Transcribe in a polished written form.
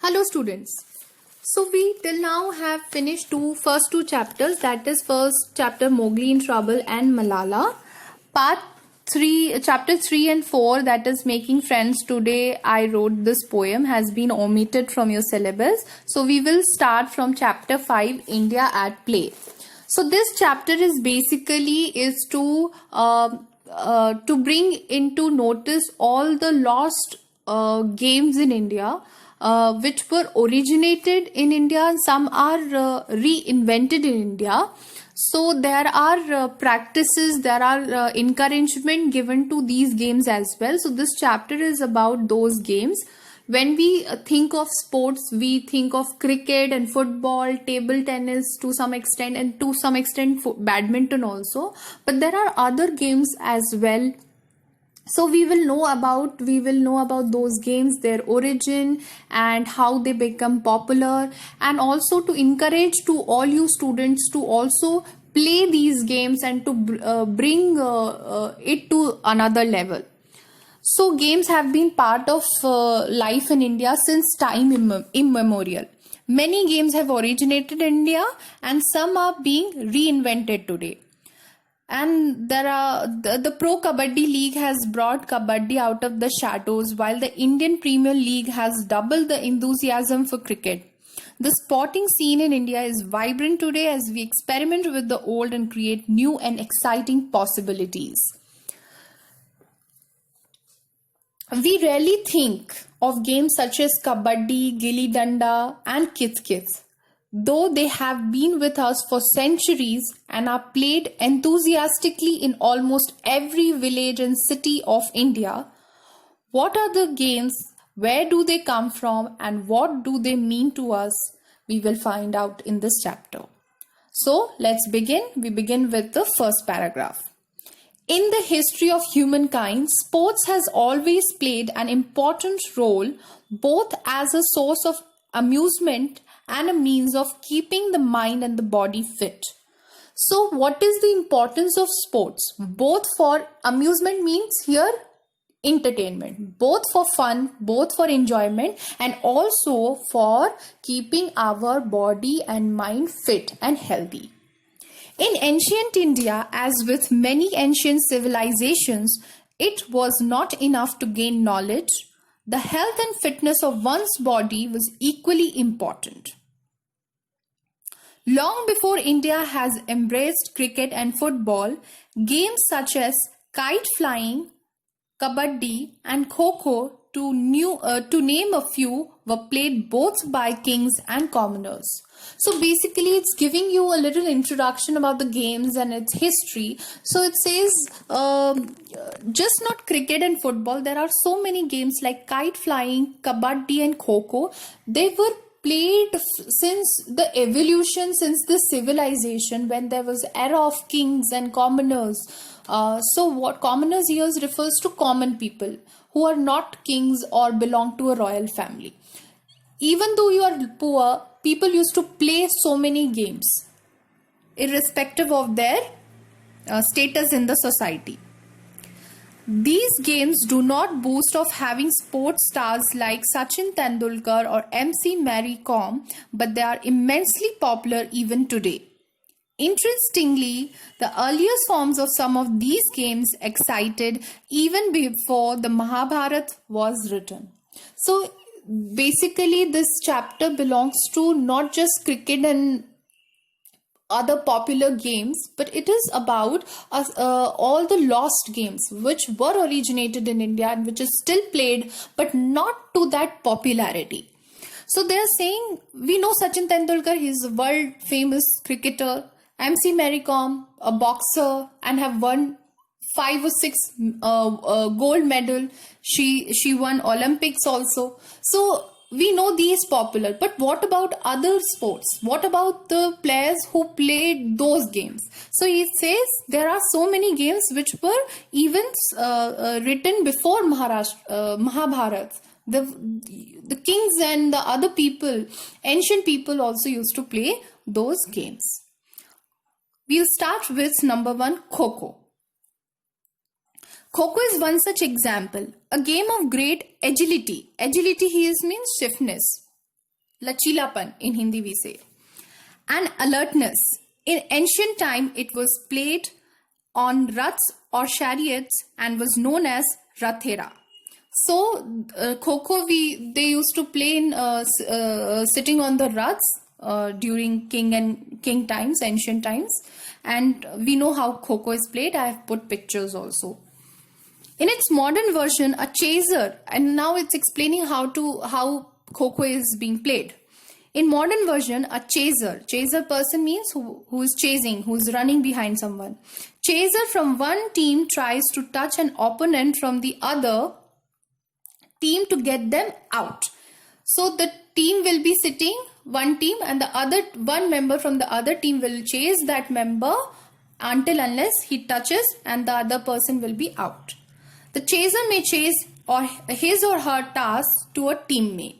Hello students. So we till now have finished first two chapters, that is first chapter Mowgli in Trouble and Malala. Part 3, chapter 3 and 4, that is Making Friends Today I Wrote This Poem, has been omitted from your syllabus. So we will start from chapter 5, India at Play. So this chapter is basically to bring into notice all the lost games in India, which were originated in India and some are reinvented in India. So there are practices, there are encouragement given to these games as well. So this chapter is about those games. When we think of sports, we think of cricket and football, table tennis to some extent, and to some extent badminton also. But there are other games as well. So we will know about those games, their origin and how they become popular, and also to encourage to all you students to also play these games and to bring it to another level. So games have been part of life in India since time immemorial. Many games have originated in India and some are being reinvented today. And there are the Pro Kabaddi League has brought Kabaddi out of the shadows, while the Indian Premier League has doubled the enthusiasm for cricket. The sporting scene in India is vibrant today as we experiment with the old and create new and exciting possibilities. We rarely think of games such as Kabaddi, Gilli Danda and Kith Kith, though they have been with us for centuries and are played enthusiastically in almost every village and city of India. What are the games? Where do they come from? And what do they mean to us? We will find out in this chapter. So let's begin. We begin with the first paragraph. In the history of humankind, sports has always played an important role both as a source of amusement and a means of keeping the mind and the body fit. So what is the importance of sports? Both for amusement means here entertainment, both for fun, both for enjoyment, and also for keeping our body and mind fit and healthy. In ancient India, as with many ancient civilizations, it was not enough to gain knowledge. The health and fitness of one's body was equally important. Long before India has embraced cricket and football, games such as kite flying, kabaddi and kho-kho, to name a few, were played both by kings and commoners. So basically it's giving you a little introduction about the games and its history. So it says just not cricket and football, there are so many games like kite flying, kabaddi and kho-kho. They were played since the evolution, since the civilization, when there was era of kings and commoners. So what commoners here refers to common people who are not kings or belong to a royal family. Even though you are poor, people used to play so many games, irrespective of their status in the society. These games do not boast of having sports stars like Sachin Tendulkar or MC Mary Kom, but they are immensely popular even today. Interestingly, the earliest forms of some of these games excited even before the Mahabharata was written. So basically this chapter belongs to not just cricket and other popular games, but it is about all the lost games which were originated in India and which is still played but not to that popularity. So they are saying, we know Sachin Tendulkar, he is a world famous cricketer, MC Mary Kom, a boxer, and have won 5 or 6 gold medal. She won Olympics also. So we know these popular, but what about other sports? What about the players who played those games? So he says there are so many games which were even written before Mahabharata. The kings and the other people, ancient people, also used to play those games. We'll start with number 1, Kho-Kho. Kho-Kho is one such example, a game of great agility. Agility here means swiftness. Lachilapan in Hindi we say. And alertness. In ancient time, it was played on raths or chariots and was known as Rathera. So, Kho they used to play in sitting on the raths during king times, ancient times, and we know how Kho is played. I have put pictures also. In its modern version, a chaser, and now it's explaining how Kho is being played. In modern version, a chaser person means who is chasing, who is running behind someone. Chaser from one team tries to touch an opponent from the other team to get them out. So the team will be sitting, one team, and one member from the other team will chase that member unless he touches and the other person will be out. The chaser may chase his or her task to a teammate.